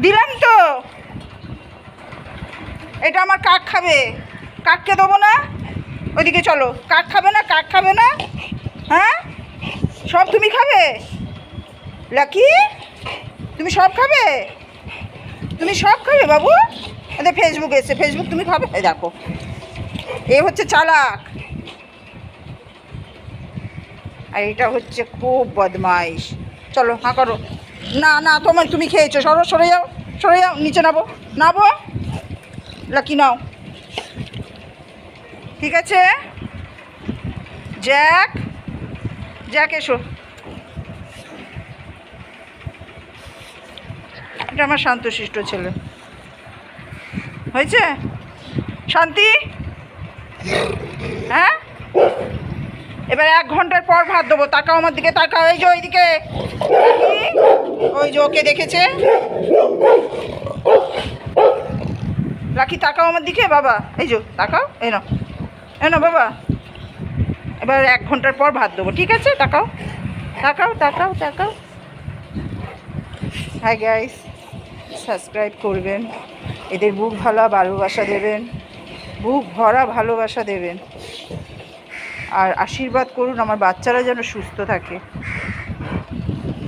দিলাম তো। এটা আমার কাক খাবে, কাককে দেবো না? ওইদিকে চলো। কাক খাবে না? কাক খাবে না? হ্যাঁ, সব তুমি খাবে? লাকি, তুমি সব খাবে? তুমি সব খাবে বাবু? এদের ফেসবুক এসে, ফেসবুক তুমি খাবে? এই দেখো, এ হচ্ছে চালাক, আর এটা হচ্ছে খুব বদমাইশ। চলো, হাঁ করো। না না, তুমি খেয়েছো, সরে যাও, সরে যাও, নিচে নাবো, নাবো। লাকি নাও, ঠিক আছে। জ্যাক, জ্যাক এসো। এটা আমার শান্তশিষ্ট ছেলে। হয়েছে শান্তি? হ্যাঁ, এবার 1 ঘন্টার পর ভাত দেবো। তাকাও আমার দিকে, তাকাও। এই যে ওইদিকে, ওই যে ওকে দেখেছে। লাকি তাকাও আমার দিকে বাবা, এই যে তাকাও। এই না বাবা, এবার 1 ঘন্টার পর ভাত দেবো, ঠিক আছে? তাকাও, তাকাও, তাকাও, তাকাও। হাই গাইস, সাবস্ক্রাইব করবেন, এদের বুক ভরা ভালোবাসা দেবেন, বুক ভরা ভালোবাসা দেবেন, আর আশীর্বাদ করুন আমার বাচ্চারা যেন সুস্থ থাকে।